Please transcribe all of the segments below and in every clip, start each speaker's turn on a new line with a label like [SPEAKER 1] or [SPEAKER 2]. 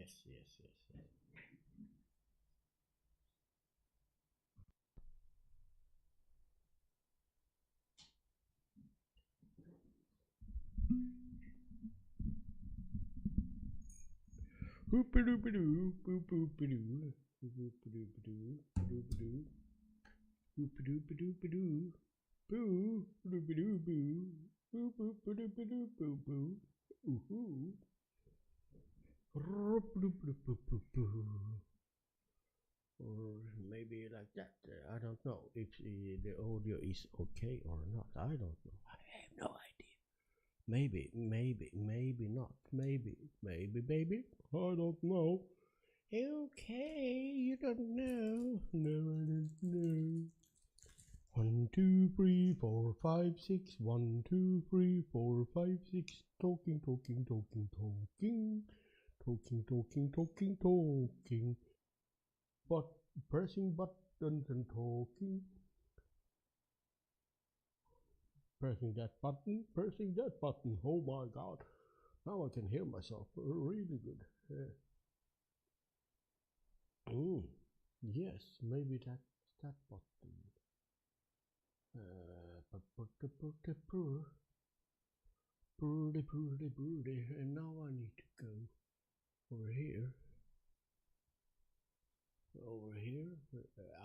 [SPEAKER 1] Yes. Hoop-a-doop-a-doo, boop-boop-a-doo, boop-boop-a-doo-ba-doo, boop-a-doo, hoop-a-doop-a-doop-a-doo, boo, doop-a-doo-boo, boop-boop-a-doop-a-doo-boo-boo, ooh-hoo, roop-a-doop-a-doop-a-doo-boo. Or maybe like that. I don't know if the audio is okay or not. I don't know. I have no idea. Maybe not. Maybe. I don't know. Okay, you don't know. No, I don't know. 1, 2, 3, 4, 5, 6. 1, 2, 3, 4, 5, 6. Talking. But pressing buttons and talking. Pressing that button. Oh my god. Now I can hear myself really good. Yes, maybe that's that button. And now I need to go over here.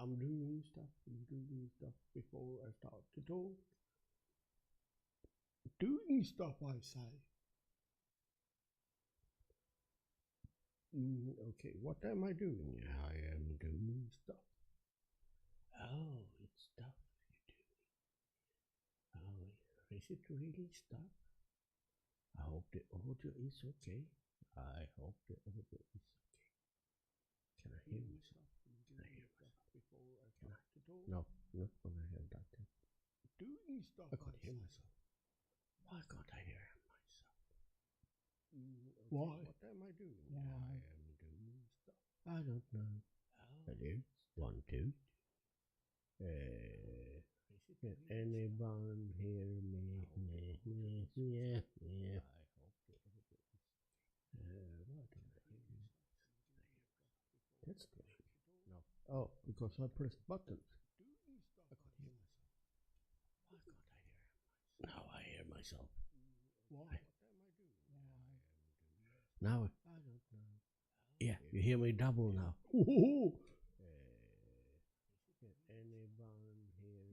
[SPEAKER 1] I'm doing stuff before I start to talk. Doing stuff, I say. Okay, what am I doing? I am doing stuff. Oh, it's stuff you're doing. Oh, is it really stuff? I hope the audio is okay. Can I hear myself? No, not when I hear that. Doing stuff. I can't hear myself. Why can't I hear myself? Why? What am I doing? I am doing stuff. I don't know. Hello. 1, 2. Can anyone hear me? Yeah. That's strange. No. Oh, because I pressed buttons. I can't hear myself. Why can't I hear myself? Now I hear myself. Why? Now I don't know. Yeah, you hear me double now. Can anyone hear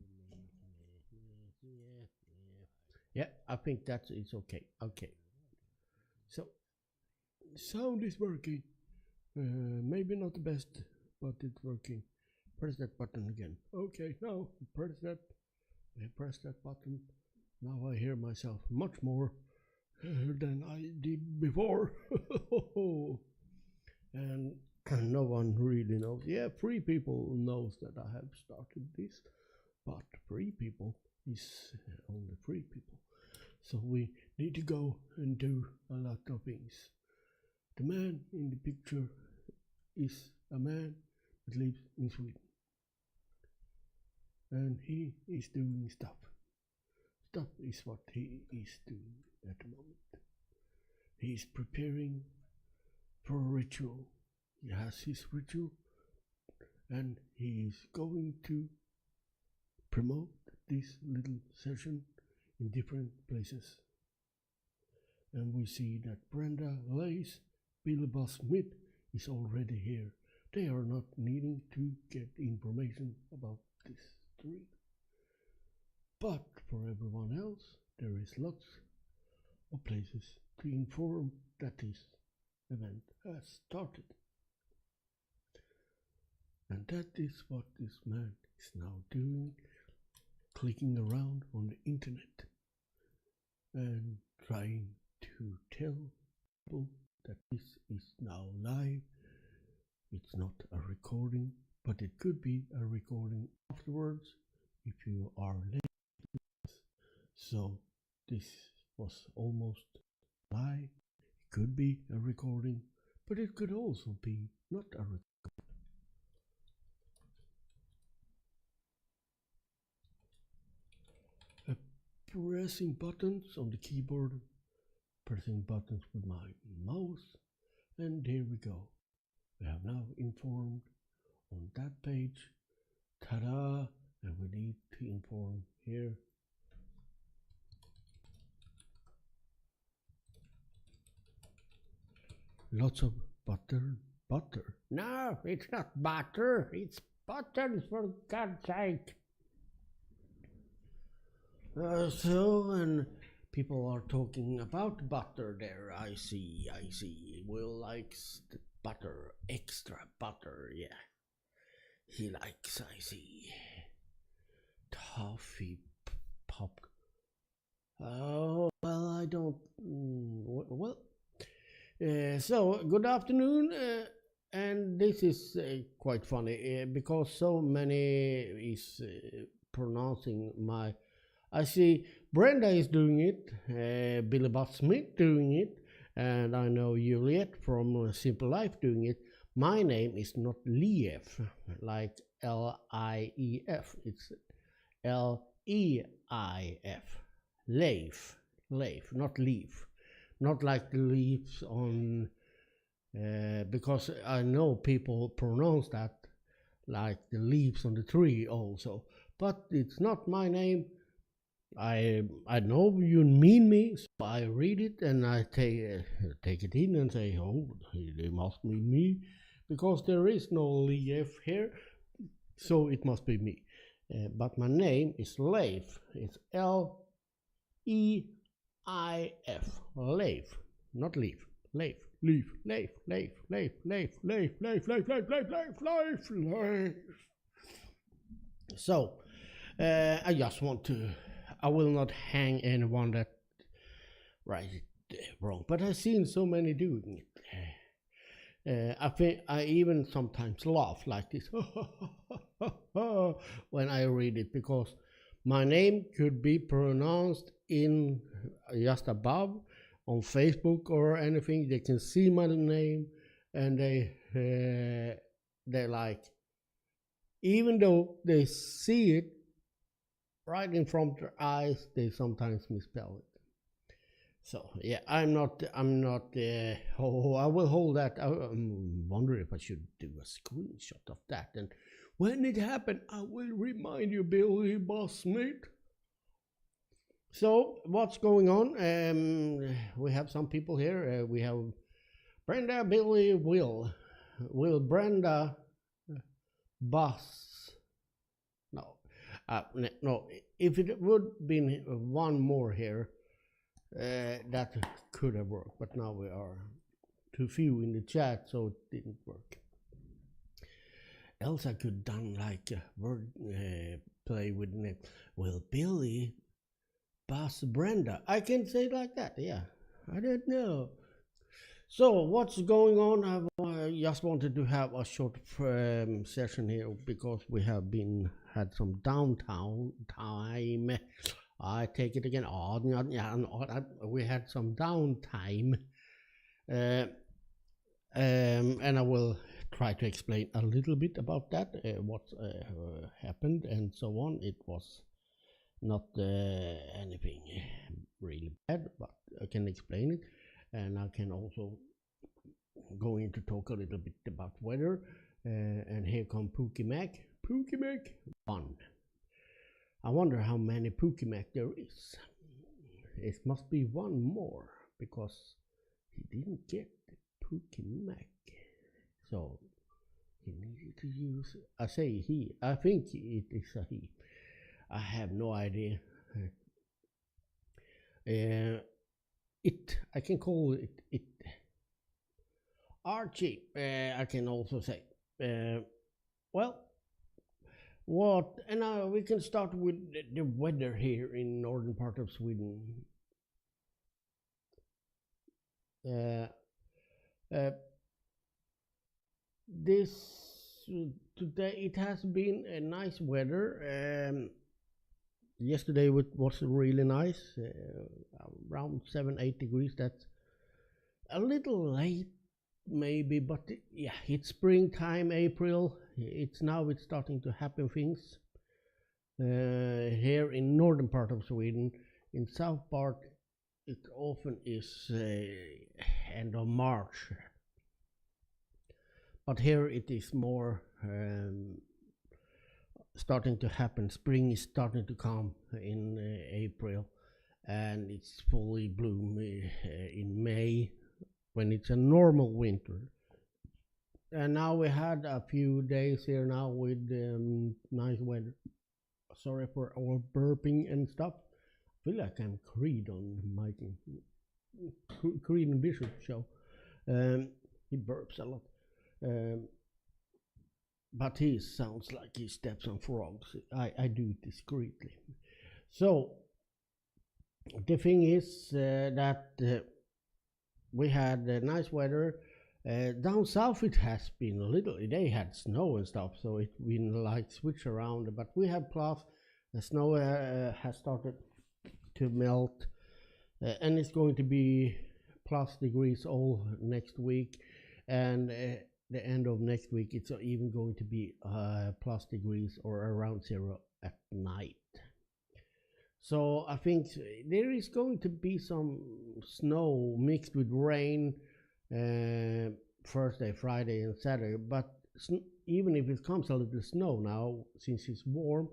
[SPEAKER 1] me? Yeah, I think it's okay. Okay. So sound is working. Maybe not the best, but it's working. Press that button again. Okay, now press that button. Now I hear myself much more than I did before. And no one really knows. Yeah, 3 people knows that I have started this, but 3 people is only 3 people. So we need to go and do a lot of things. The man in the picture is a man that lives in Sweden. And he is doing stuff. Stuff is what he is doing at the moment. He is preparing for a ritual. He has his ritual and he is going to promote this little session in different places. And we see that Brenda Lace, Billy Boss Smith is already here. They are not needing to get information about this tree. But for everyone else, there is lots of places to inform that this event has started. And that is what this man is now doing, clicking around on the internet and trying to tell people that this is now live. It's not a recording, but it could be a recording afterwards if you are late. So this was almost live. It could be a recording, but it could also be not a recording. Pressing buttons on the keyboard, pressing buttons with my mouse, And here we go. We have now informed on that page. Ta-da! And we need to inform here. Lots of butter. Butter? No, it's not butter. It's buttons, for God's sake. And people are talking about butter there. I see. Will likes the butter, extra butter, yeah. He likes, I see. Toffee pop. Oh, well, I don't. Well, so good afternoon. And this is quite funny because so many is pronouncing my. I see Brenda is doing it, Billy Bob Smith doing it, and I know Juliet from SpiedLife doing it. My name is not Lief, like L-I-E-F. It's L-E-I-F. Leif, not leaf. Not like the leaves on, because I know people pronounce that like the leaves on the tree also. But it's not my name. I know you mean me, so I read it and I take it in and say, oh, they must mean me, because there is no Leif here, so it must be me. But my name is Leif. It's L-E-I-F. Leif, not leaf. Leif. So, I just want to. I will not hang anyone that write it wrong, but I've seen so many doing it. I think I even sometimes laugh like this when I read it, because my name could be pronounced in just above on Facebook or anything. They can see my name and they like, even though they see it right in front of their eyes, they sometimes misspell it. So yeah, I'm not. Oh, I will hold that. I wonder if I should do a screenshot of that, and when it happened, I will remind you, Billy Boss Smith. So what's going on? We have some people here. We have Brenda, Billy, Will, Brenda, Boss. No, if it would been one more here, that could have worked, but now we are too few in the chat, so it didn't work. Else I could done like a word play with name. Well, Billy, Boss, Brenda. I can say it like that, yeah. I don't know. So what's going on? I just wanted to have a short session here because we have had some downtime. I take it again. We had some downtime, and I will try to explain a little bit about that, what happened and so on. It was not anything really bad, but I can explain it. And I can also go in to talk a little bit about weather. And here come Pookie Mac. Pookie Mac 1. I wonder how many Pookie Mac there is. It must be one more, because he didn't get the Pookie Mac. So he needed to use, I say he, I think it is a he. I have no idea. I can call it. Archie, I can also say. Well, what, and we can start with the weather here in northern part of Sweden. Today it has been a nice weather. Yesterday was really nice, around 7-8 degrees. That's a little late maybe, but yeah, it's springtime, April. It's starting to happen things here in northern part of Sweden. In south part it often is end of March, but here it is more starting to happen. Spring is starting to come in April, and it's fully bloom in May, when it's a normal winter. And now we had a few days here now with nice weather. Sorry for our burping and stuff. I feel like I'm Creed on my Creed and Bishop show. He burps a lot. But he sounds like he steps on frogs. I do it discreetly. So the thing is that we had nice weather. Down south it has been a little, they had snow and stuff, so it's been like switch around, but we have plus the snow has started to melt, and it's going to be plus degrees all next week, and the end of next week it's even going to be plus degrees or around 0 at night. So I think there is going to be some snow mixed with rain Thursday, Friday and Saturday, but even if it comes a little snow now, since it's warm,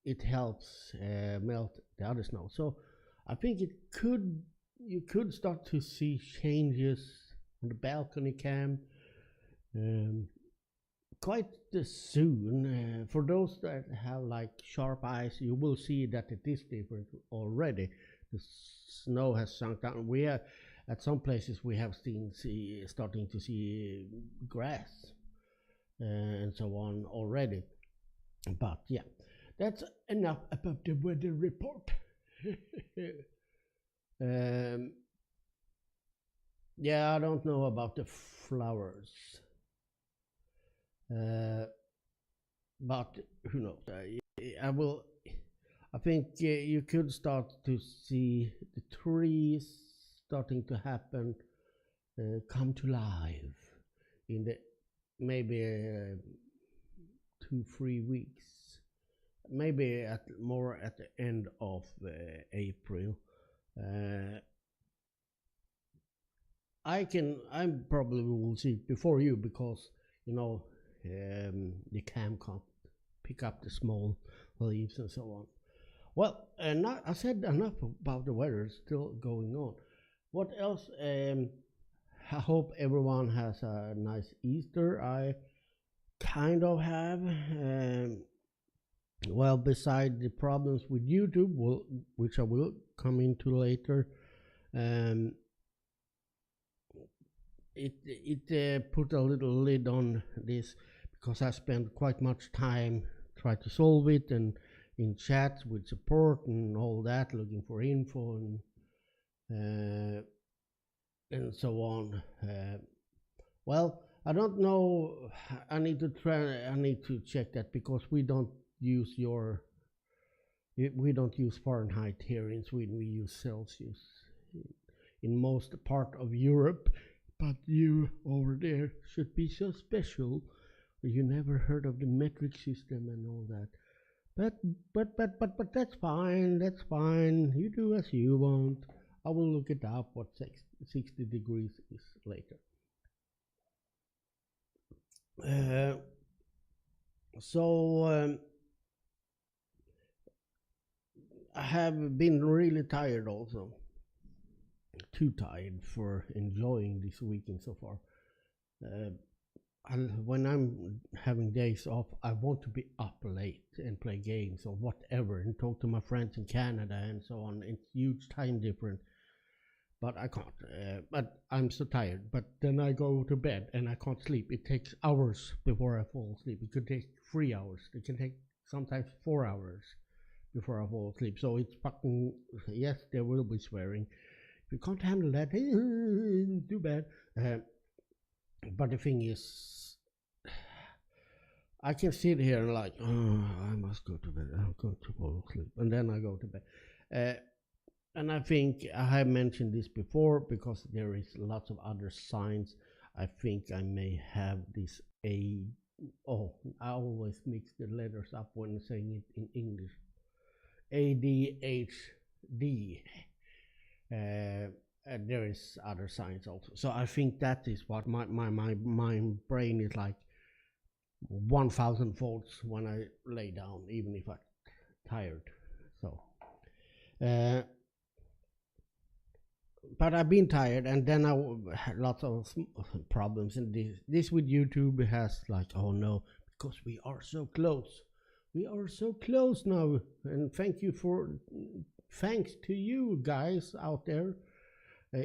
[SPEAKER 1] it helps melt the other snow. So I think you could start to see changes on the balcony cam quite soon. For those that have like sharp eyes, you will see that it is different already. The snow has sunk down. We are at some places we have starting to see grass and so on already. But yeah, that's enough about the weather report. Yeah, I don't know about the flowers, but who knows? I think you could start to see the trees starting to happen, come to life in the maybe 2-3 weeks, maybe more at the end of April. I probably will see it before you, because the cam can't pick up the small leaves and so on. Well, I said enough about the weather. It's still going on. What else? I hope everyone has a nice Easter. I kind of have. Well, beside the problems with YouTube, which I will come into later, it put a little lid on this, because I spent quite much time trying to solve it, and in chats with support and all that, looking for info and so on. Well, I don't know. I need to check that, because we don't use Fahrenheit here in Sweden. We use Celsius in most part of Europe. But you over there should be so special. You never heard of the metric system and all that. But that's fine. That's fine. You do as you want. I will look it up what 60 degrees is later. I have been really tired also. Too tired for enjoying this weekend so far. When I'm having days off, I want to be up late and play games or whatever and talk to my friends in Canada and so on. It's huge time difference, but I can't. But I'm so tired. But then I go to bed and I can't sleep. It takes hours before I fall asleep. It could take 3 hours. It can take sometimes 4 hours before I fall asleep. So it's fucking, yes, there will be swearing. If you can't handle that, too bad. But the thing is, I can sit here and like, I must go to bed. I'm going to fall asleep, and then I go to bed. And I think I have mentioned this before, because there is lots of other signs. I think I may have this I always mix the letters up when saying it in English. ADHD. there is other signs also. So I think that is what my brain is like 1000 volts when I lay down, even if I'm tired. So but I've been tired, and then I had lots of problems. And this with YouTube has like, oh no, because we are so close. We are so close now, and thanks to you guys out there,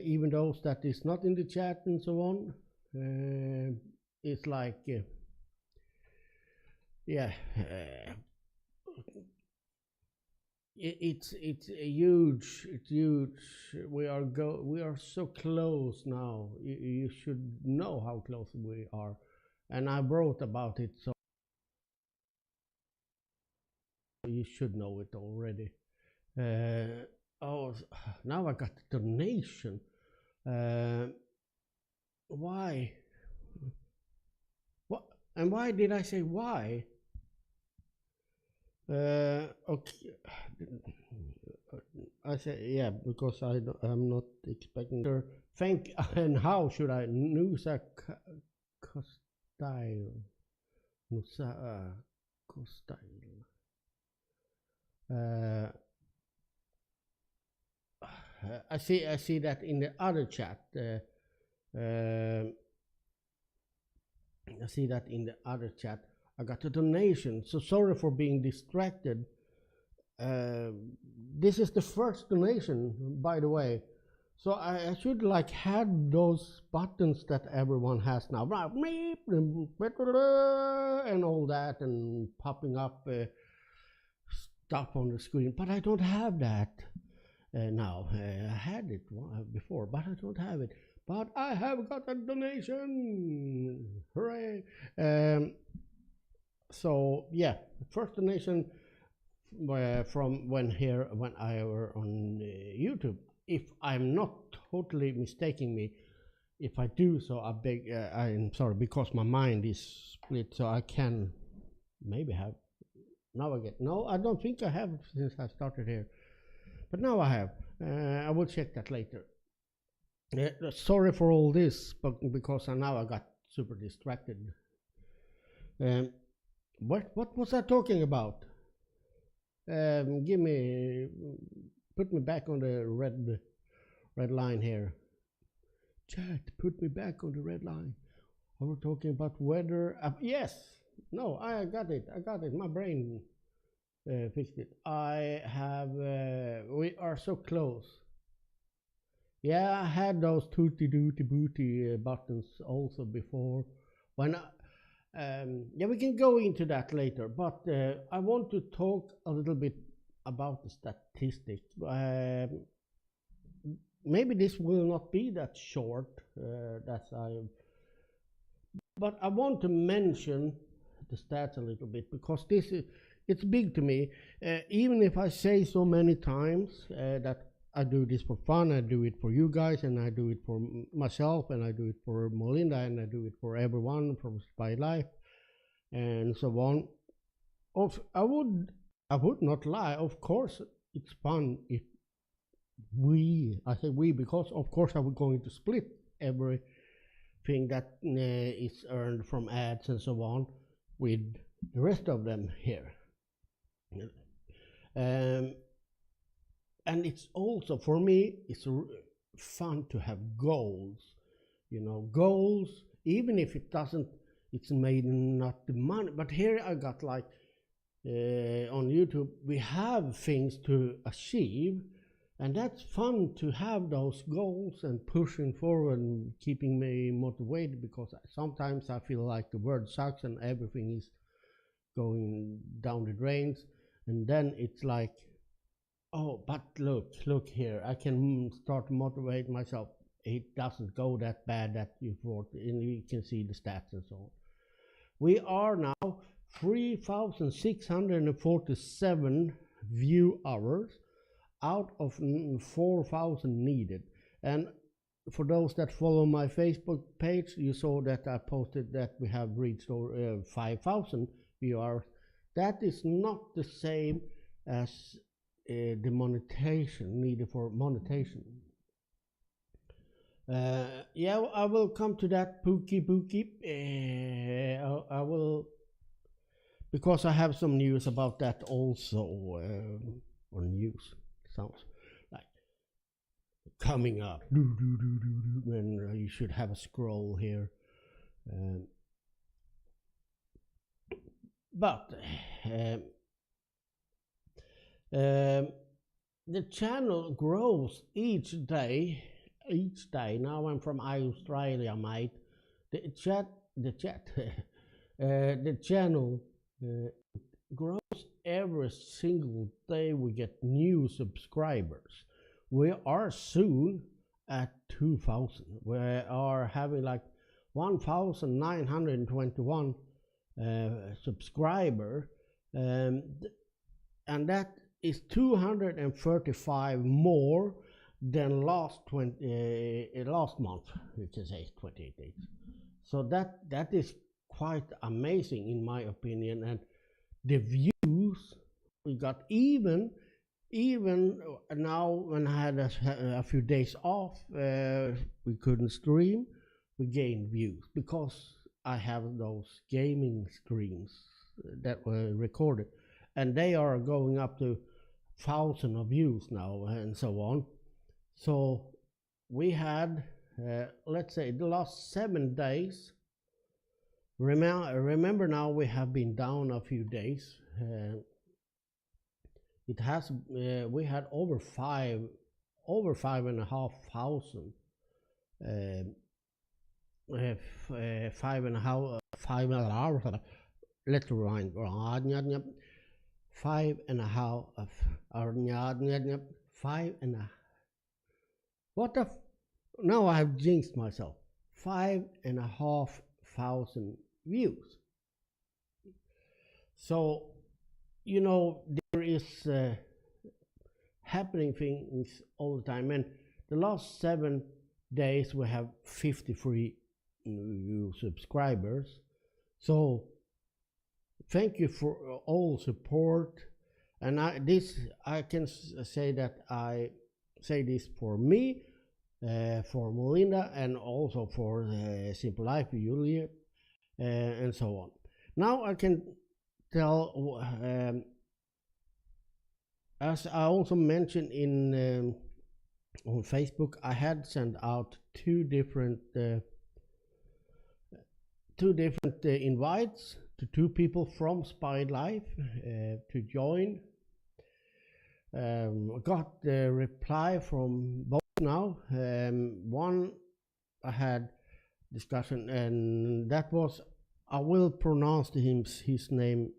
[SPEAKER 1] even those that is not in the chat and so on. It's like, yeah, it's huge. It's huge. We are so close now. You should know how close we are, and I wrote about it, so you should know it already. Oh, now I got the donation. Why? What? And why did I say why? Okay. I say yeah, because I'm not expecting her. Thank. And how should I? Nusa Costyle. Nusa Costyle. I see that in the other chat. I see that in the other chat. I got a donation. So sorry for being distracted. This is the first donation, by the way. So I should like have those buttons that everyone has now, and all that, and popping up stuff on the screen. But I don't have that now. I had it before, but I don't have it. But I have got a donation. Hooray! So yeah, first donation from when I were on YouTube. If I'm not totally mistaking me, if I do so, I beg. I'm sorry, because my mind is split. So I can maybe have now again. No, I don't think I have since I started here, but now I have. I will check that later. Sorry for all this, but because now I got super distracted. What was I talking about? Put me back on the red line here. Chat, put me back on the red line. I was talking about weather. Yes, no, I got it. My brain fixed it. We are so close. Yeah, I had those tutti duty booty buttons also before. Yeah, we can go into that later, but I want to talk a little bit about the statistics. Maybe this will not be that short, but I want to mention the stats a little bit, because it's big to me. Even if I say so many times that I do this for fun, I do it for you guys, and I do it for myself, and I do it for Melinda, and I do it for everyone from SpiedLife, and so on. I would not lie. Of course, it's fun if I say we, because of course I was going to split everything that is earned from ads and so on with the rest of them here. And it's also, for me, it's fun to have goals. Goals, even if it's made not the money. But here I got like, on YouTube, we have things to achieve, and that's fun to have those goals and pushing forward and keeping me motivated, because sometimes I feel like the world sucks and everything is going down the drains, and then it's like, oh, but look here, I can start to motivate myself. It doesn't go that bad that you thought, and you can see the stats and so on. We are now 3,647 view hours out of 4,000 needed. And for those that follow my Facebook page, you saw that I posted that we have reached 5,000 view hours. That is not the same as the monetization needed for monetization. Yeah, I will come to that Pookie. I will, because I have some news about that also, or news sounds like coming up. And you should have a scroll here. But the channel grows each day. Now I'm from Australia, mate. The channel grows every single day. We get new subscribers. We are soon at 2,000. We are having like 1,921 subscriber, and that is 235 more than last month. You can say 28 days. So that is quite amazing in my opinion. And the views we got, even now when I had a few days off, we couldn't stream, we gained views because I have those gaming streams that were recorded, and they are going up to 1,000 of views now and so on. So we had, let's say, the last 7 days. Remember now we have been down a few days. It has we had over 5,500. 5.5. Let's rewind. 5.5. 5.5. What the? Now I have jinxed myself. 5,500 views. So, you know, there is happening things all the time. And the last 7 days we have 53 new subscribers. So thank you for all support. And I can say that I say this for me, for Melinda, and also for SpiedLife, Julia, and so on. Now I can tell, as I also mentioned in on Facebook, I had sent out two different invites to 2 people from SpiedLife to join. Got the reply from both now. One I had discussion, and that was, I will pronounce his name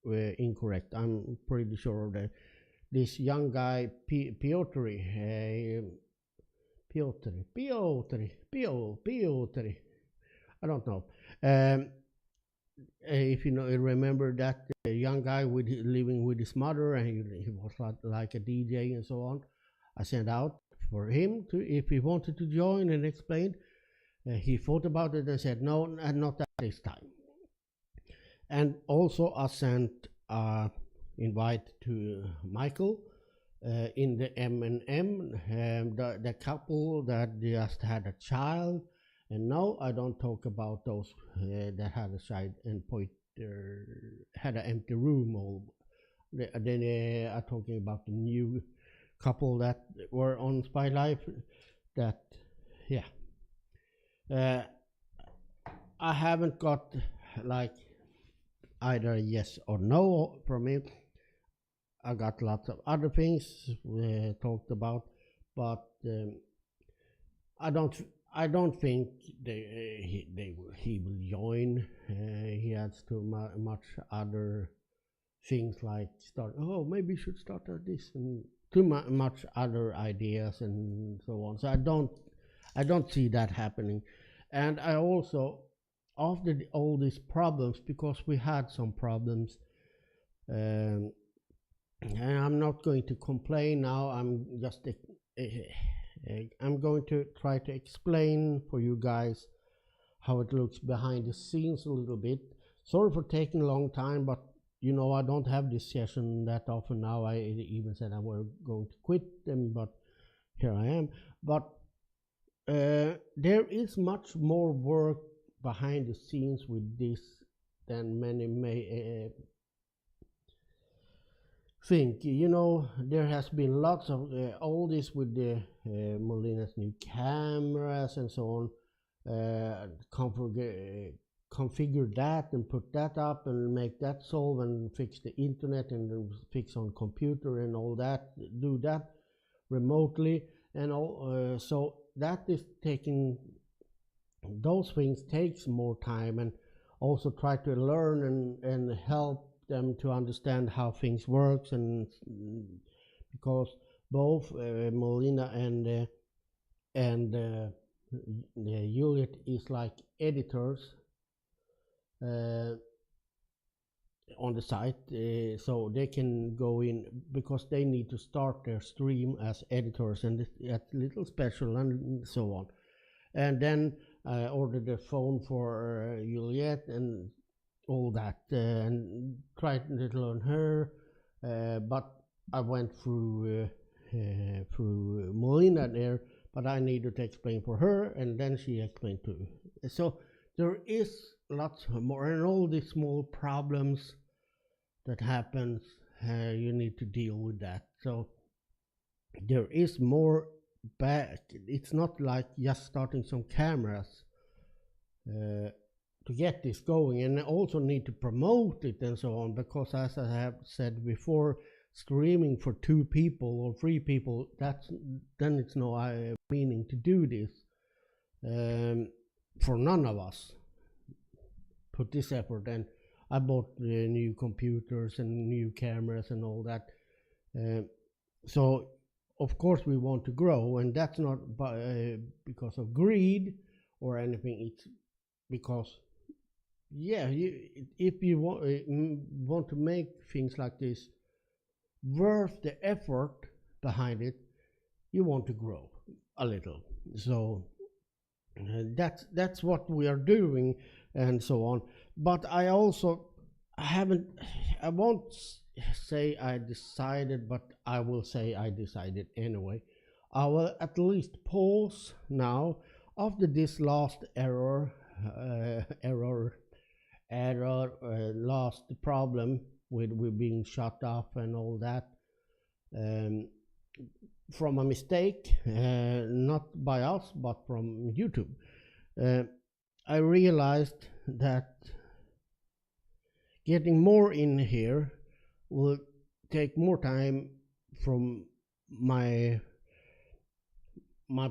[SPEAKER 1] incorrect. I'm pretty sure of that. This young guy, Piotr. I don't know. If you know, remember that young guy living with his mother, and he was like a DJ and so on. I sent out for him to, if he wanted to join and explain. He thought about it and said no, and not at this time. And also I sent invite to Michael in the M&M, the couple that just had a child. And no, I don't talk about those that had a child and had an empty room. Then I'm talking about the new couple that were on SpiedLife. That, yeah. I haven't got like either a yes or no from him. I got lots of other things we talked about, but I don't think he will join. He has too much other things, like maybe you should start this, and too much other ideas and so on. So I don't see that happening. And I also, after all these problems, because we had some problems, and I'm not going to complain now. I'm just I'm going to try to explain for you guys how it looks behind the scenes a little bit. Sorry for taking a long time, but you know, I don't have this session that often now. I even said I were going to quit them, but here I am. But there is much more work behind the scenes with this than many may think. You know, there has been lots of all this with the Molina's new cameras and so on. Configure that and put that up and make that solve and fix the internet and fix on computer and all that, do that remotely and all. So that is taking, those things takes more time, and also try to learn and help them to understand how things works. And because both Molina and Juliet is like editors on the site, so they can go in because they need to start their stream as editors, and it's a little special and so on. And then I ordered a phone for Juliet and all that, and tried to learn her, but I went through Molina there, but I needed to explain for her, and then she explained to me. So there is lots more, and all these small problems that happens, you need to deal with that. So there is more back. It's not like just starting some cameras to get this going, and I also need to promote it and so on, because as I have said before, streaming for 2 people or 3 people, then it's no meaning to do this. For none of us put this effort, and I bought new computers and new cameras and all that. So of course we want to grow, and that's not because of greed or anything. It's because, yeah, if you want to make things like this worth the effort behind it, you want to grow a little. So that's what we are doing and so on. But I won't say I decided, but I will say I decided anyway. I will at least pause now after this last last problem with being shut off and all that, from a mistake, not by us but from YouTube. I realized that getting more in here will take more time from my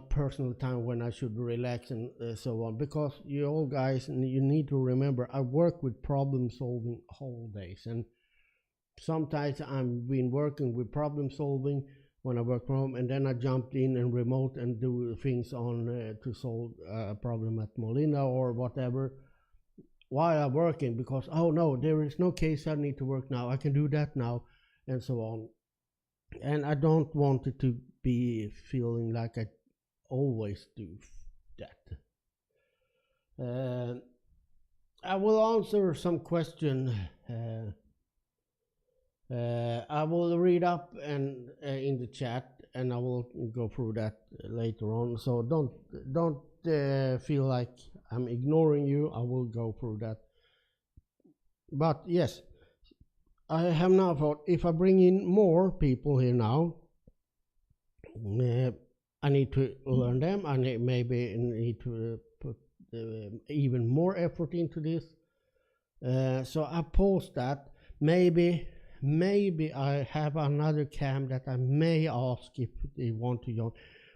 [SPEAKER 1] personal time when I should relax and so on, because you all guys, you need to remember, I work with problem solving whole days, and sometimes I've been working with problem solving when I work from home, and then I jumped in and remote and do things on to solve a problem at Molina or whatever while I'm working, because oh no, there is no case I need to work now, I can do that now and so on. And I don't want it to be feeling like I always do that. I will answer some question. I will read up and in the chat, and I will go through that later on. So don't feel like I'm ignoring you. I will go through that. But yes, I have now thought, if I bring in more people here now, I need to learn them. I maybe need to put even more effort into this. So I post that. Maybe I have another cam that I may ask if they want to join.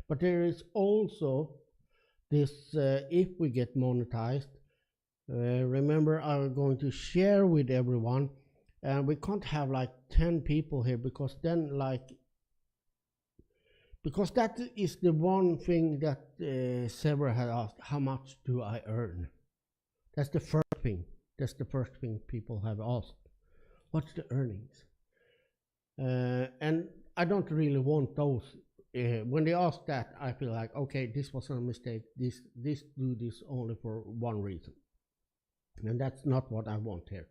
[SPEAKER 1] But there is also this, if we get monetized, remember I'm going to share with everyone, and we can't have like 10 people here, because then because that is the one thing that several had asked, how much do I earn? That's the first thing. That's the first thing people have asked. What's the earnings? And I don't really want those. When they ask that, I feel like, okay, this was a mistake. Do this only for one reason, and that's not what I want here.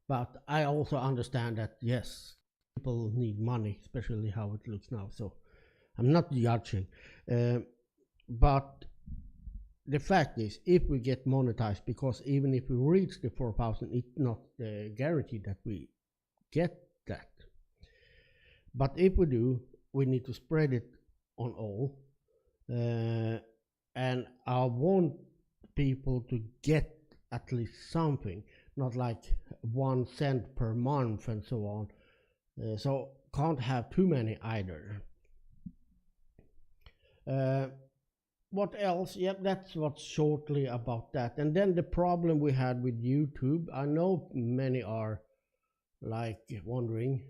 [SPEAKER 1] But I also understand that yes, people need money, especially how it looks now. So I'm not judging, but the fact is, if we get monetized, because even if we reach the 4,000, it's not guaranteed that we get that. But if we do, we need to spread it on all. And I want people to get at least something, not like 1 cent per month and so on. So can't have too many either. What else? Yep, that's what's shortly about that. And then the problem we had with YouTube, I know many are like wondering.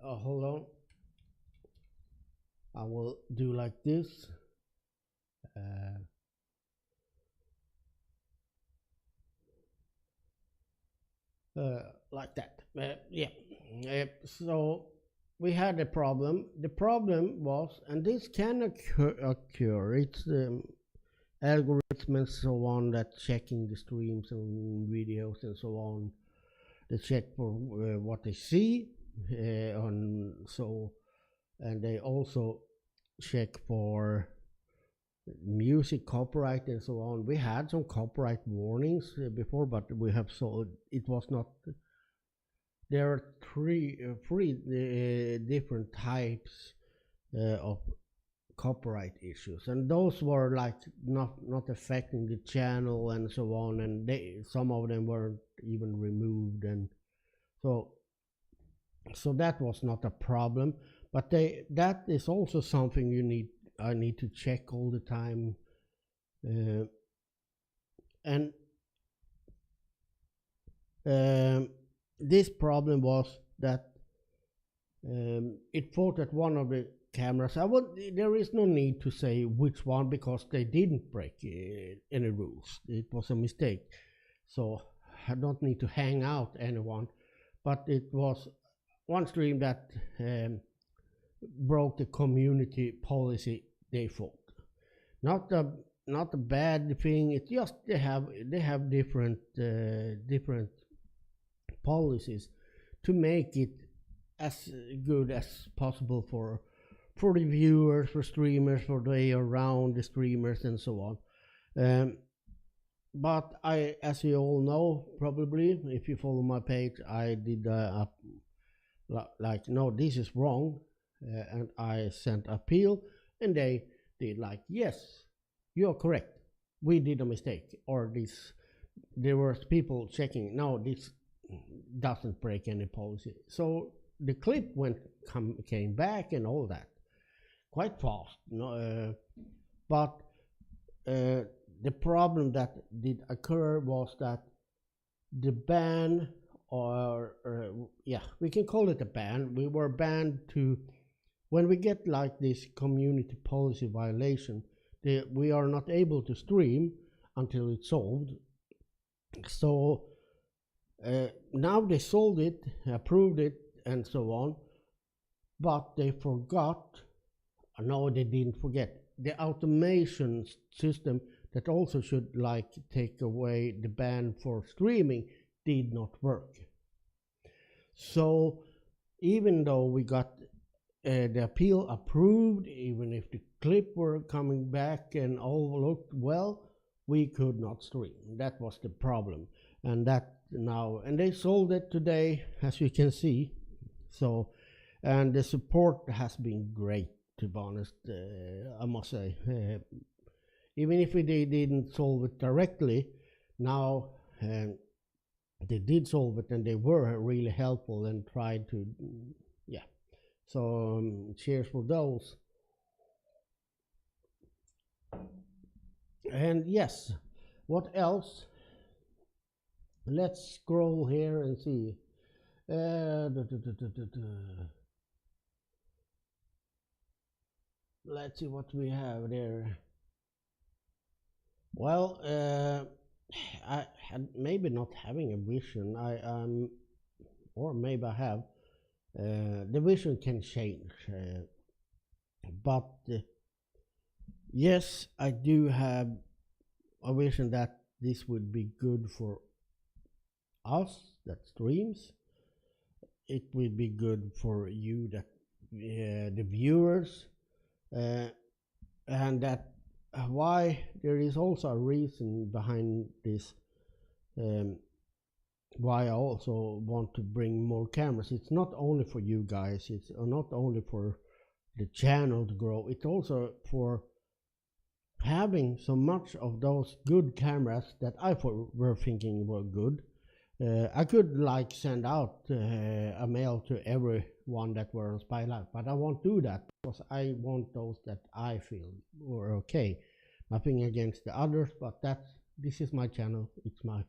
[SPEAKER 1] Hold on. I will do like this. Like that. Yeah. So we had a problem. The problem was, and this can occur, it's algorithms and so on that checking the streams and videos and so on. They check for what they see and they also check for music copyright and so on. We had some copyright warnings before, but we have it was not. There are three different types of copyright issues, and those were like not affecting the channel and so on, and some of them weren't even removed, and so that was not a problem. But that is also something I need to check all the time, and this problem was that it thought that one of the cameras, there is no need to say which one because they didn't break any rules. It was a mistake, so I don't need to hang out anyone, but it was one stream that broke the community policy default. Not a bad thing. It's just they have different policies to make it as good as possible for the viewers, for streamers, for the way around the streamers and so on. But as you all know, probably if you follow my page, I did like, no, this is wrong, and I sent appeal, and they did like, yes, you're correct, we did a mistake, or there were people checking, no, this doesn't break any policy. So the clip came back and all that quite fast. But the problem that did occur was that the ban, we can call it a ban. We were banned when we get like this community policy violation, we are not able to stream until it's solved. So now they solved it, approved it, and so on, but they forgot. No, they didn't forget. The automation system that also should like take away the ban for streaming did not work. So even though we got the appeal approved, even if the clip were coming back and all looked well, we could not stream. That was the problem, and they solved it today, as you can see. So, and the support has been great, to be honest, I must say. Even if they didn't solve it directly, now they did solve it, and they were really helpful and tried to, yeah. So cheers for those. And yes, what else? Let's scroll here and see. Let's see what we have there. Well, I had maybe not having a vision. Or maybe I have. The vision can change, but yes, I do have a vision that this would be good for us that streams. It will be good for you, that the viewers. and that why there is also a reason behind this, why I also want to bring more cameras. It's not only for you guys, it's not only for the channel to grow, it's also for having so much of those good cameras that I were thinking were good. I could like send out a mail to everyone that were on SpiedLife, but I won't do that because I want those that I feel were okay. Nothing against the others, but this is my channel. It's my,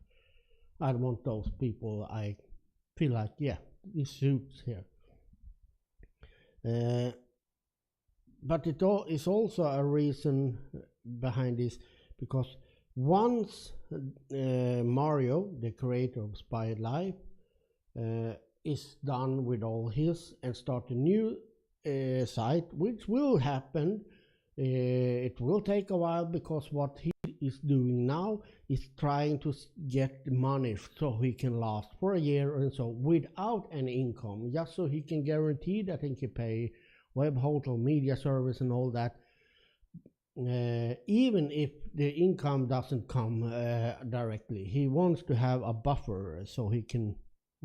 [SPEAKER 1] I want those people I feel like, yeah, this suits here. But it is also a reason behind this, because once Mario, the creator of SpiedLife, is done with all his and start a new site, which will happen, it will take a while, because what he is doing now is trying to get money so he can last for a year and so without any income, just so he can guarantee that he can pay web hotel, media service and all that, even if the income doesn't come directly. He wants to have a buffer so he can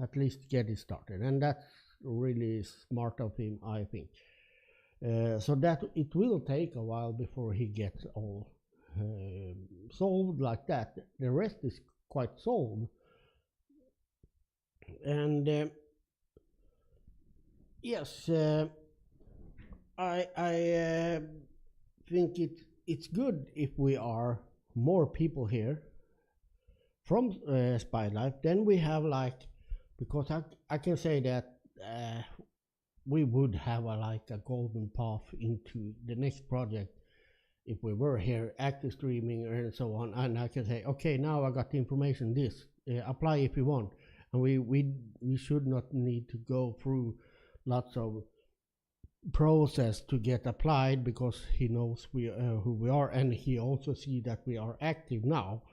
[SPEAKER 1] at least get it started, and that's really smart of him, I think. So that it will take a while before he gets all solved like that. The rest is quite solved, and yes, I think it's good if we are more people here from SpiedLife. Then we have like, because I can say that we would have a golden path into the next project if we were here active streaming and so on, and I can say, okay, now I got the information, this apply if you want, and we should not need to go through lots of process to get applied, because he knows who we are, and he also see that we are active now,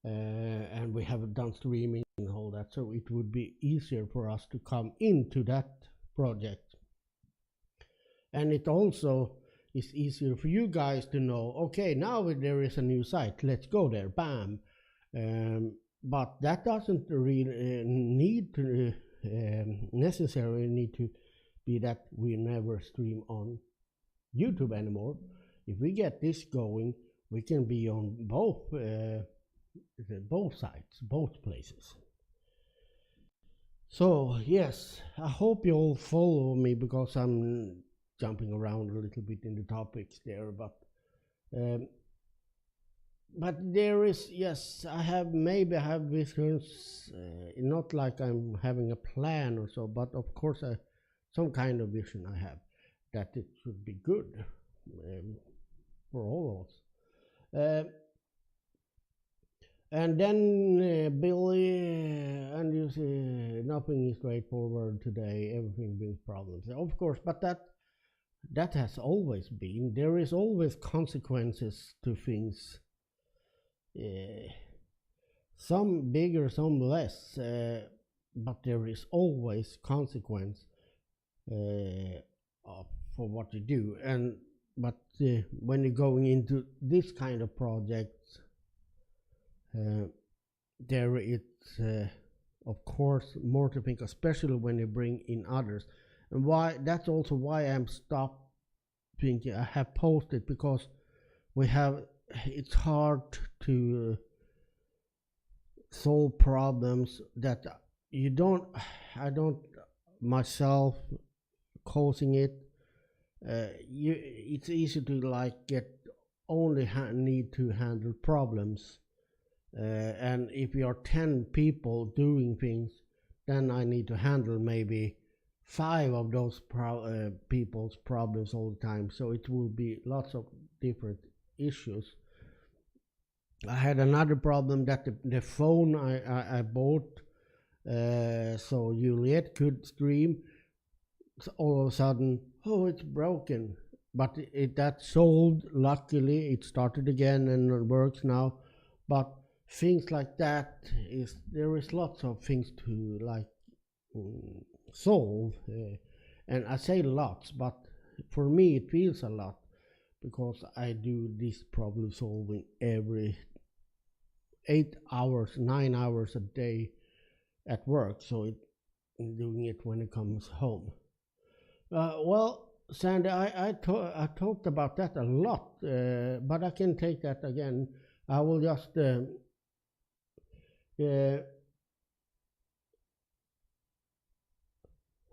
[SPEAKER 1] and we have done streaming and all that, so it would be easier for us to come into that project. And it also is easier for you guys to know, okay, now there is a new site, let's go there, bam. But that doesn't really need to necessarily need to be that we never stream on YouTube anymore. If we get this going, we can be on both sites, both places. So yes, I hope you all follow me, because I'm jumping around a little bit in the topics there, but there is, yes, I have visions, not like I'm having a plan or so, but of course some kind of vision I have, that it should be good for all of us. And then Billy, and you see, nothing is straightforward today, everything brings problems. Of course, but that has always been. There is always consequences to things, some bigger, some less, but there is always consequence for what you do. But when you're going into this kind of projects, there is of course more to think, especially when you bring in others. And why, that's also why I'm stopped thinking. I have posted, because it's hard to solve problems that I don't myself causing it. It's easy to like need to handle problems, and if you are 10 people doing things, then I need to handle maybe 5 of those people's problems all the time, so it will be lots of different issues. I had another problem, that the phone I bought so Juliet could stream, so all of a sudden, oh, it's broken, but that solved. Luckily it started again and it works now. But things like that, there is lots of things to like solve, and I say lots, but for me it feels a lot. because I do this problem solving every 8 hours, 9 hours a day at work, so I'm doing it when it comes home. Well, Sandy, I talked about that a lot, but I can take that again. I will just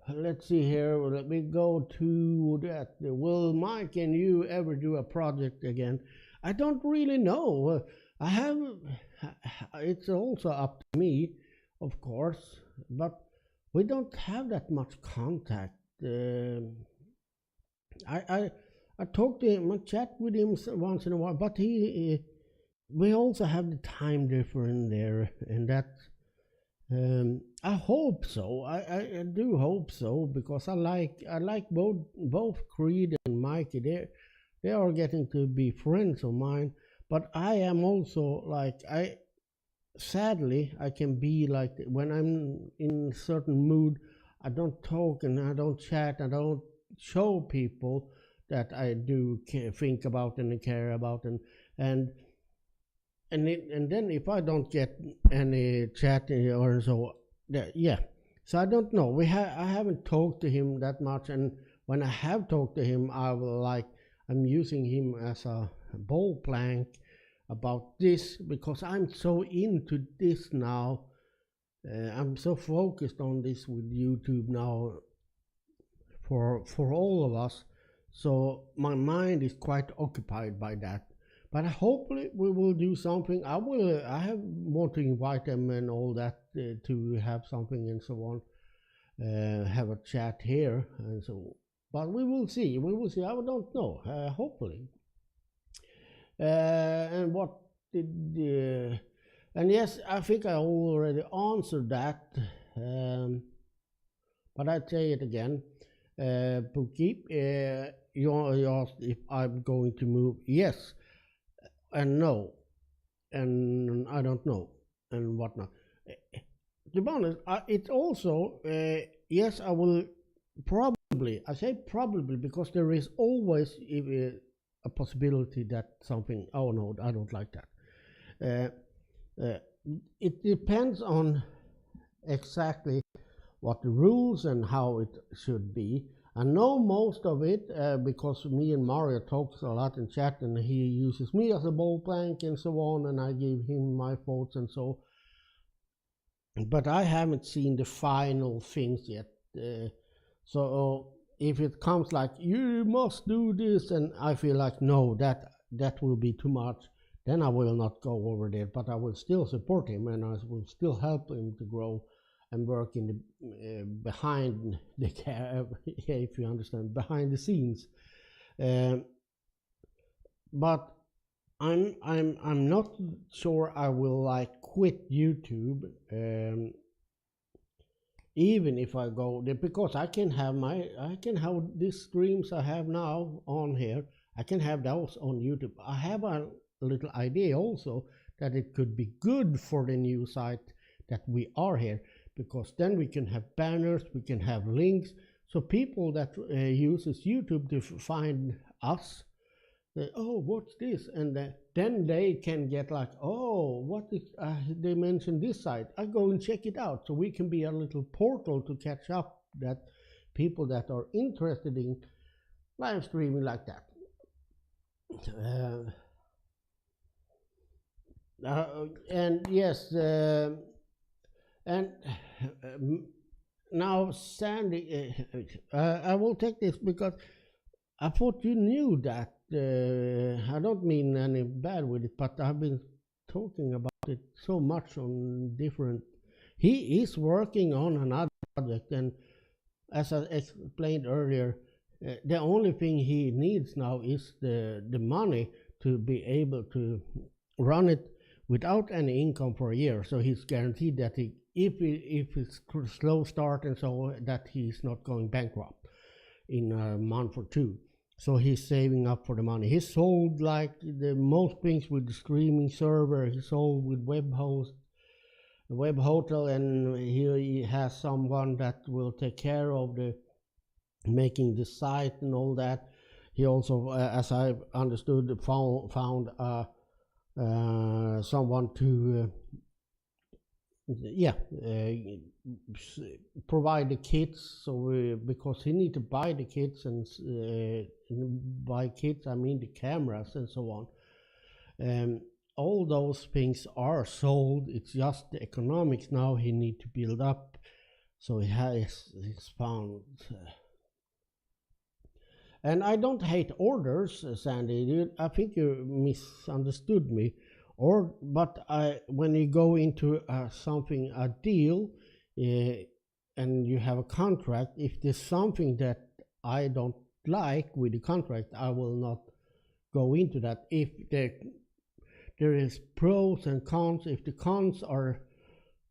[SPEAKER 1] let's see here. Let me go to that. Will Mike and you ever do a project again? I don't really know. I have. It's also up to me, of course, but we don't have that much contact. I talk to him, I chat with him once in a while, but we also have the time difference there, and that I hope so. I do hope so, because I like both Creed and Mikey. They are getting to be friends of mine, but I am also like sadly I can be like when I'm in a certain mood. I don't talk and I don't chat. I don't show people that I do think about and care about, and then if I don't get any chat or so, yeah. So I don't know. I haven't talked to him that much, and when I have talked to him, I'm using him as a ball plank about this, because I'm so into this now. I'm so focused on this with YouTube now for all of us, so my mind is quite occupied by that. But hopefully we will do something. I want to invite them and all that to have something and so on, have a chat here and so. But we will see. I don't know. Hopefully. And what did? And yes, I think I already answered that. But I'd say it again. Pookie, you asked if I'm going to move. Yes. And no, and I don't know, and whatnot. To be honest, it's also yes, I will probably. I say probably because there is always a possibility that something. Oh no, I don't like that. It depends on exactly what the rules and how it should be. I know most of it because me and Mario talks a lot in chat, and he uses me as a ball plank and so on, and I give him my thoughts and so. But I haven't seen the final things yet. So if it comes like you must do this, and I feel like no, that will be too much, then I will not go over there. But I will still support him, and I will still help him to grow and work in the behind the if you understand, behind the scenes. But I'm not sure I will like quit YouTube, even if I go there, because I can have these streams I have now on here. I can have those on YouTube. I have a little idea also that it could be good for the new site that we are here, because then we can have banners, we can have links, so people that uses YouTube to find us, oh, what's this, and then they can get like, oh, what is they mentioned this site, I go and check it out. So we can be a little portal to catch up that people that are interested in live streaming like that. And yes, and now Sandy, I will take this because I thought you knew that. I don't mean any bad with it, but I've been talking about it so much on different. He is working on another project, and as I explained earlier, the only thing he needs now is the money to be able to run it without any income for a year. So he's guaranteed that if it's slow start and so, that he's not going bankrupt in a month or two. So he's saving up for the money. He sold like the most things with the streaming server. He sold with web hotel, and he has someone that will take care of the making the site and all that. he also, as I understood, found someone to provide the kits. So because he need to buy the kits, and by kits I mean the cameras and so on. All those things are sold. It's just the economics now he need to build up. So he's found. And I don't hate orders, Sandy. I think you misunderstood me. But when you go into a deal, and you have a contract, if there's something that I don't like with the contract, I will not go into that. If there is pros and cons, if the cons are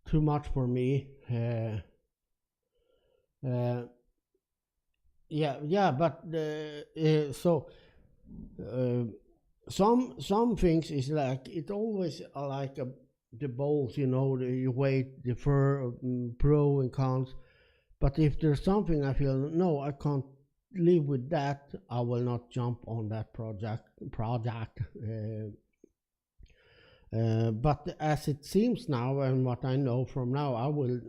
[SPEAKER 1] too much for me, but some things is like, it always like the bowls, you weight, the pro and cons. But if there's something I feel, no, I can't live with that, I will not jump on that project. But as it seems now, and what I know from now, I will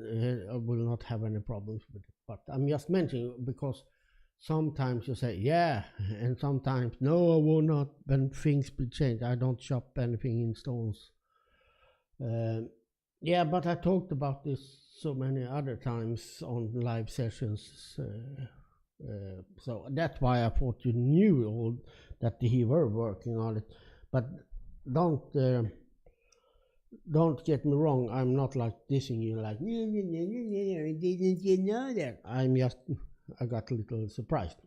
[SPEAKER 1] not have any problems with it. But I'm just mentioning because sometimes you say yeah, and sometimes no, I will not. When things be changed, I don't shop anything in stones. But I talked about this so many other times on live sessions. So that's why I thought you knew all that he were working on it. But don't get me wrong, I'm not like dissing you like, didn't you know that? I got a little surprised.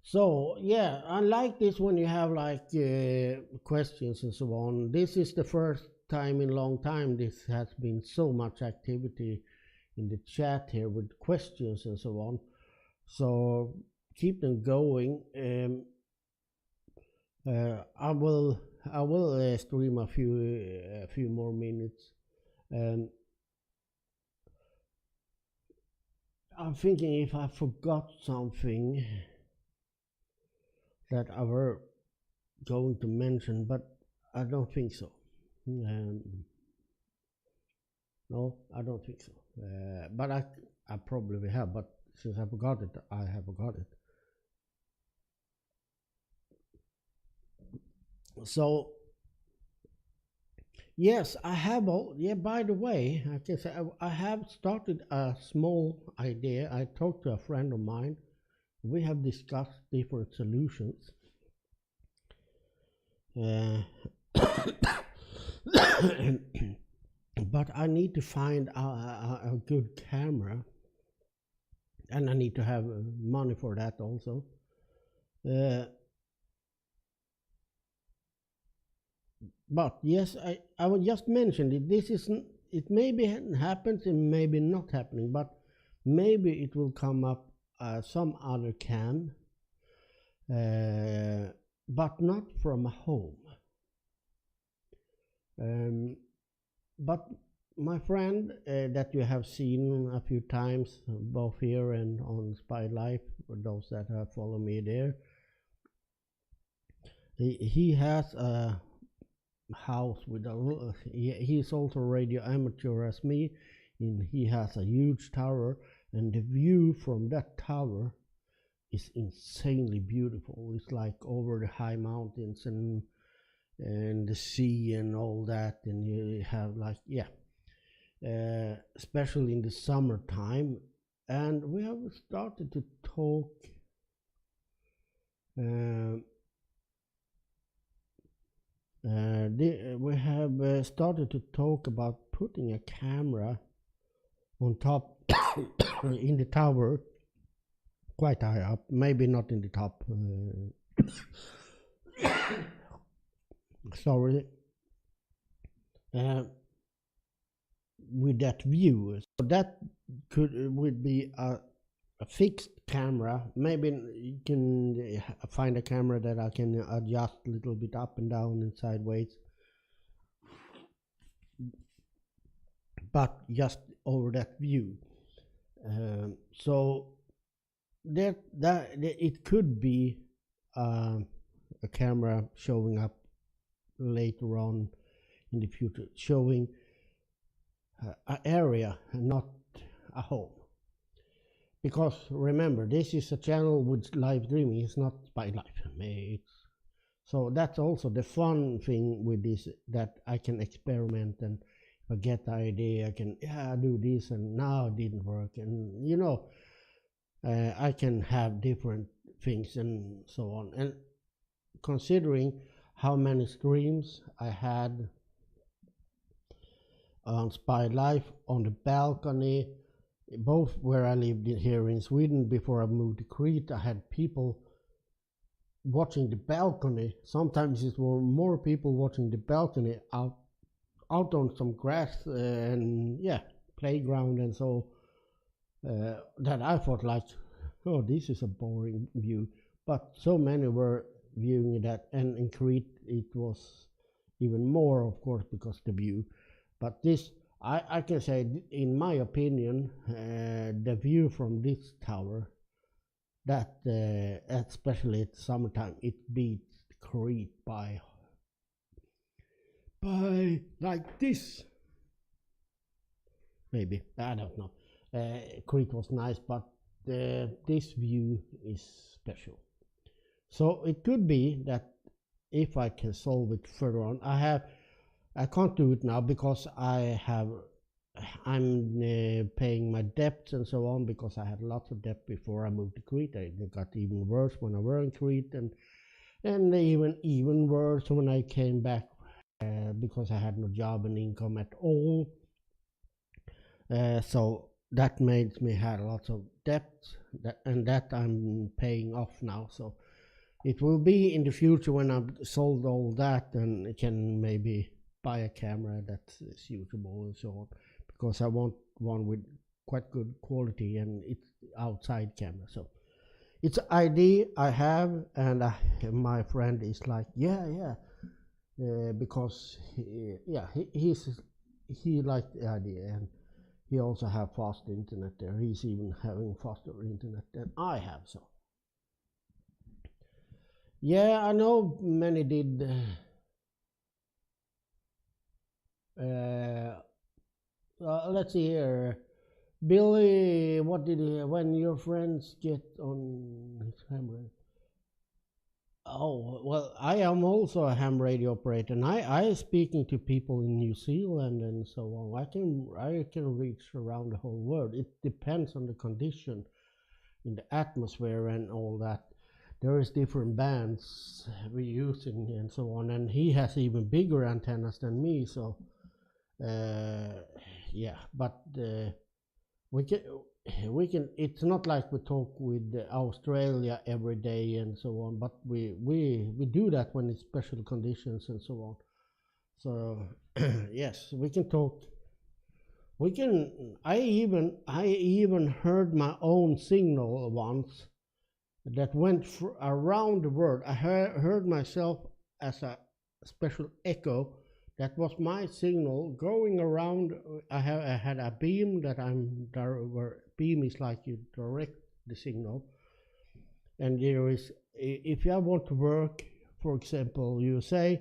[SPEAKER 1] So yeah, I like this when you have like questions and so on. This is the first time in a long time this has been so much activity in the chat here with questions and so on. So keep them going. I will stream a few more minutes. I'm thinking if I forgot something that I were going to mention, but I don't think so. No, I don't think so. But I probably have, but since I forgot it, I have forgot it. So yes, I have by the way, I can say I have started a small idea. I talked to a friend of mine. We have discussed different solutions. But I need to find a good camera, and I need to have money for that also. But yes, I will just mention it. It maybe happens, and maybe not happening, but maybe it will come up some other cam, but not from home. But my friend that you have seen a few times, both here and on SpiedLife, for those that have followed me there, he has a house with he's also radio amateur as me, and he has a huge tower, and the view from that tower is insanely beautiful. It's like over the high mountains and the sea and all that, and you have like especially in the summertime. And we have started to talk we have started to talk about putting a camera on top in the tower, quite high up, maybe not in the top. Sorry. With that view, so that would be a fixed camera. Maybe you can find a camera that I can adjust a little bit up and down and sideways, but just over that view. So that it could be a camera showing up later on in the future, showing an area and not a home. Because remember, this is a channel with live streaming. It's not SpiedLife. So that's also the fun thing with this, that I can experiment, and if I get the idea, I can do this, and now it didn't work, and you know, I can have different things and so on. And considering how many streams I had on SpiedLife, on the balcony, both where I lived here in Sweden before I moved to Crete, I had people watching the balcony. Sometimes it were more people watching the balcony out on some grass and playground and so that I thought like, oh, this is a boring view. But so many were viewing that, and in Crete it was even more, of course, because the view. But this, I can say, in my opinion, the view from this tower, that especially at summertime, it beats Crete by like this. Maybe, I don't know. Crete was nice, but this view is special. So it could be that if I can solve it further on, I can't do it now because I'm paying my debts and so on, because I had lots of debt before I moved to Crete. It got even worse when I were in Crete, and even worse when I came back because I had no job and income at all. So that made me have lots of debts, that I'm paying off now. So it will be in the future when I've sold all that, and I can maybe buy a camera that's suitable and so on, because I want one with quite good quality, and it's outside camera. So it's an idea I have, and my friend is like, because he liked the idea, and he also have fast internet there. He's even having faster internet than I have. So yeah, I know many did. Let's see here. Billy, what did when your friends get on his ham radio? Oh, well, I am also a ham radio operator, and I speaking to people in New Zealand and so on. I can reach around the whole world. It depends on the condition in the atmosphere and all that. There is different bands we're using and so on, and he has even bigger antennas than me, so but we can it's not like we talk with Australia every day and so on, but we do that when it's special conditions and so on. So yes, we can talk. I even heard my own signal once that went around the world. I heard myself as a special echo. That was my signal going around. I had a beam that where beam is like you direct the signal, and there is, if you want to work, for example, you say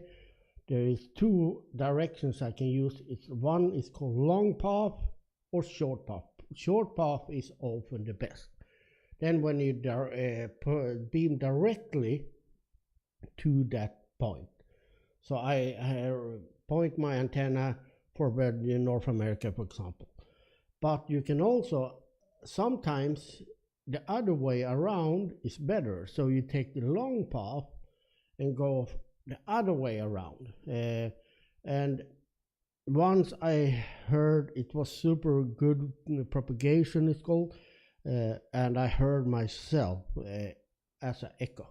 [SPEAKER 1] there is two directions I can use. One is called long path or short path. Short path is often the best. Then when you beam directly to that point. So I point my antenna for North America, for example. But you can also, sometimes the other way around is better. So you take the long path and go the other way around. And once I heard it was super good propagation, it's called, and I heard myself as an echo.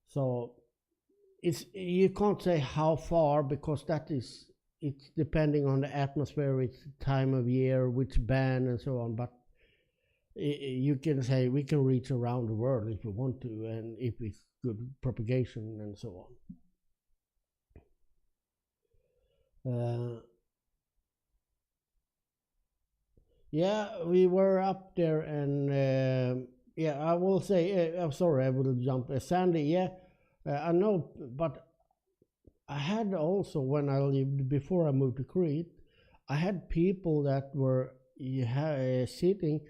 [SPEAKER 1] So you can't say how far, because it's depending on the atmosphere, it's time of year, which band and so on. But you can say we can reach around the world if we want to, and if it's good propagation and so on. Yeah, we were up there, and yeah, I will say, I'm sorry, I will jump. Sandy, yeah, I know, but I had also, when I lived before I moved to Crete, I had people that were sitting,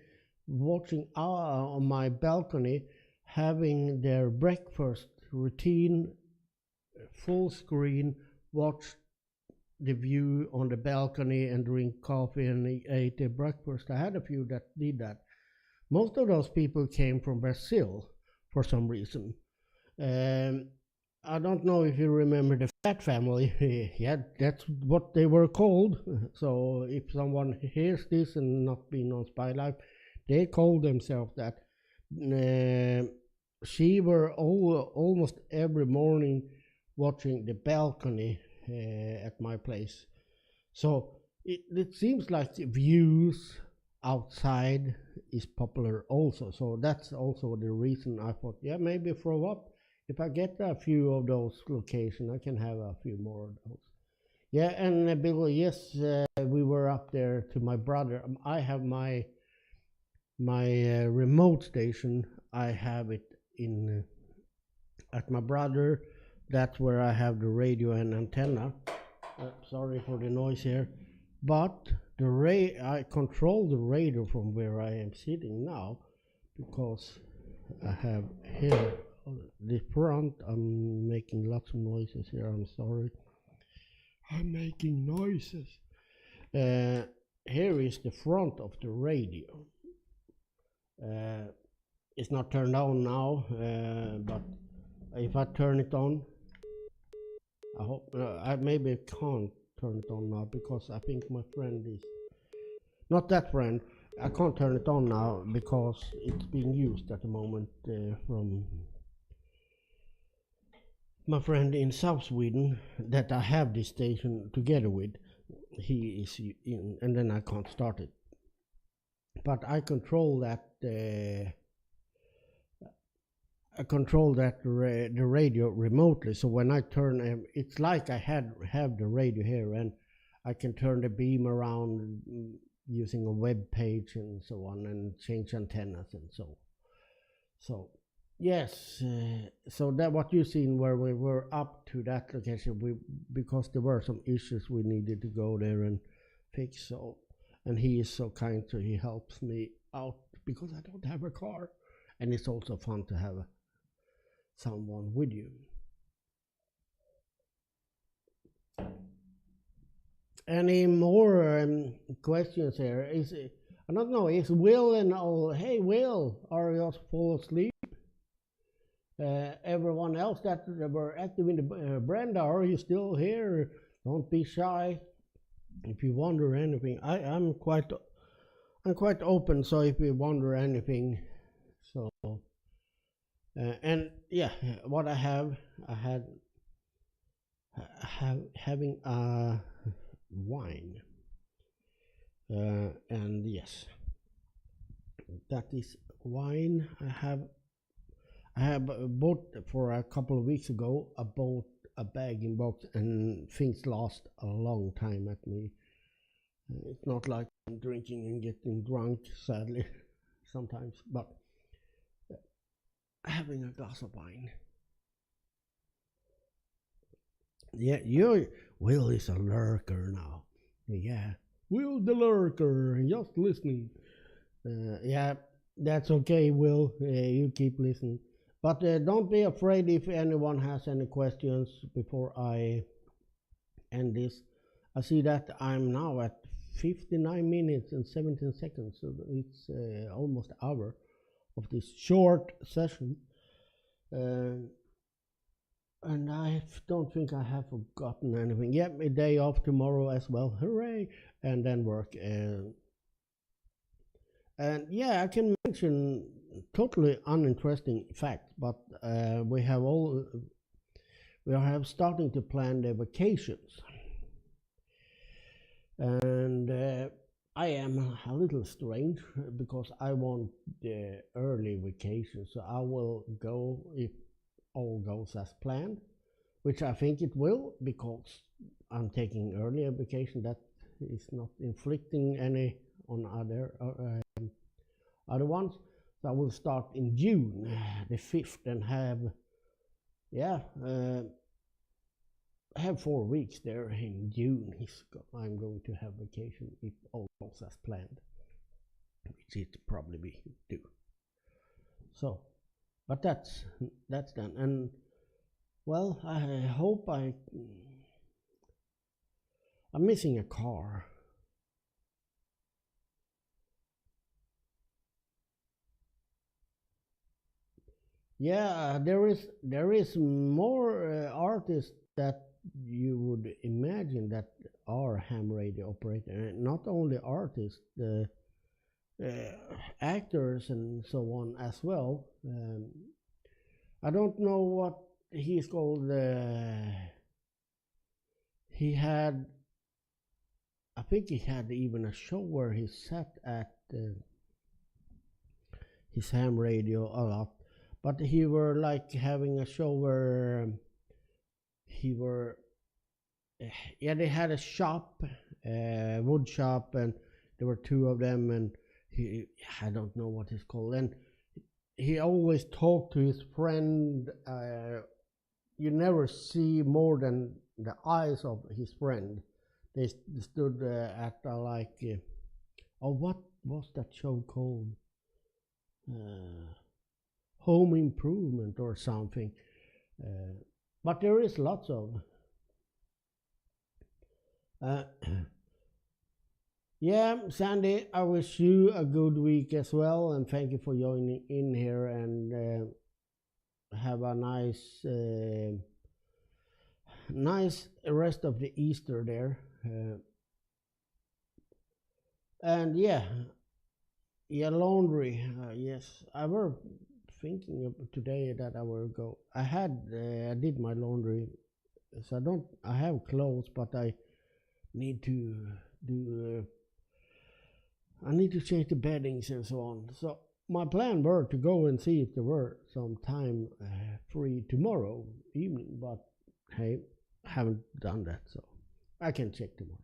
[SPEAKER 1] watching on my balcony, having their breakfast routine, full screen, watch the view on the balcony and drink coffee and ate their breakfast. I had a few that did that. Most of those people came from Brazil for some reason. I don't know if you remember the Fat Family. Yeah, that's what they were called. So if someone hears this and not been on SpiedLife, they called themselves that. She were almost every morning watching the balcony at my place. So it seems like views outside is popular also. So that's also the reason I thought, yeah, maybe throw up. If I get a few of those locations, I can have a few more of those. Yeah, and Bill, yes, we were up there to my brother. I have my remote station. I have it in at my brother. That's where I have the radio and antenna. Sorry for the noise here, but I control the radio from where I am sitting now, because I have here the front. I'm making lots of noises here. I'm sorry. I'm making noises. Here is the front of the radio. It's not turned on now, but if I turn it on, I hope I maybe can't turn it on now, because I think my friend is not that friend. I can't turn it on now because it's being used at the moment from my friend in South Sweden that I have this station together with. He is in, and then I can't start it. But I control that. The radio remotely. So when I turn, it's like I have the radio here, and I can turn the beam around using a web page and so on, and change antennas and so. So yes, so that what you seen where we were up to that location, because there were some issues we needed to go there and fix. So, and he is so kind, so he helps me out because I don't have a car, and it's also fun to have someone with you. Any more questions here? I don't know. Is Will and all? Hey, Will, are you full asleep? Everyone else that were active in the Brenda, are you still here? Don't be shy. If you wonder anything, I'm quite open. So if you wonder anything, so. And yeah, what I had having a wine, and yes, that is wine. I have bought for a couple of weeks ago. I bought a bag in box, and things last a long time at me. It's not like I'm drinking and getting drunk, sadly, sometimes, but having a glass of wine. Yeah, Will is a lurker now. Yeah, Will the lurker, just listening. Yeah, that's okay, Will. You keep listening. But don't be afraid if anyone has any questions before I end this. I see that I'm now at 59 minutes and 17 seconds, so it's almost an hour of this short session, and I don't think I have forgotten anything. Yep, a day off tomorrow as well, hooray, and then work. And yeah, I can mention totally uninteresting facts, but we are starting to plan the vacations, and I am a little strange because I want the early vacation, so I will go if all goes as planned, which I think it will, because I'm taking earlier vacation. That is not inflicting any on other ones. So I will start in June the 5th and have 4 weeks there in June. I'm going to have vacation if all goes as planned, which it probably be do. So, but that's done. And well, I hope I'm missing a car. Yeah, there is more artists that you would imagine that are ham radio operator, and not only artists, actors and so on as well. I don't know what he's called. I think he had even a show where he sat at his ham radio a lot, but he were like having a show where they had a shop, wood shop, and there were 2 of them, and I don't know what it's called, and he always talked to his friend. You never see more than the eyes of his friend. They stood at what was that show called? Home Improvement or something. But there is lots of. Yeah, Sandy, I wish you a good week as well, and thank you for joining in here, and have a nice rest of the Easter there. And laundry. Yes, I were thinking of today that I will go. I did my laundry, so I have clothes, but I need to do. I need to change the beddings and so on. So my plan were to go and see if there were some time free tomorrow evening, but hey, haven't done that, so I can check tomorrow.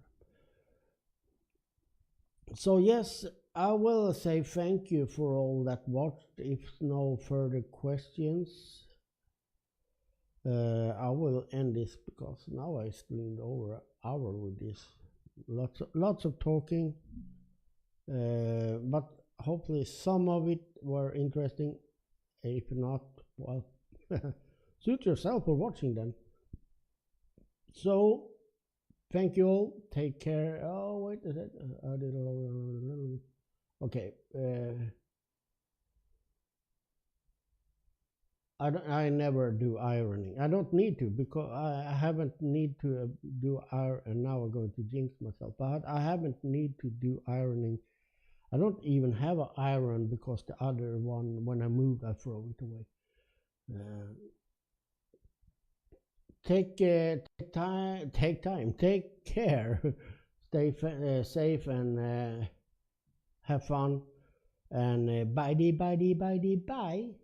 [SPEAKER 1] So yes, I will say thank you for all that watched. If no further questions, I will end this, because now I streamed over an hour with this. Lots of talking, but hopefully some of it were interesting. If not, well, suit yourself for watching then. So thank you all. Take care. Oh, wait a second. I did a little. Okay. I never do ironing. I don't need to, because I haven't need to do iron. And now I'm going to jinx myself. But I haven't need to do ironing. I don't even have an iron, because the other one, when I moved, I throw it away. Take time. Take care. Stay safe and have fun. And bye.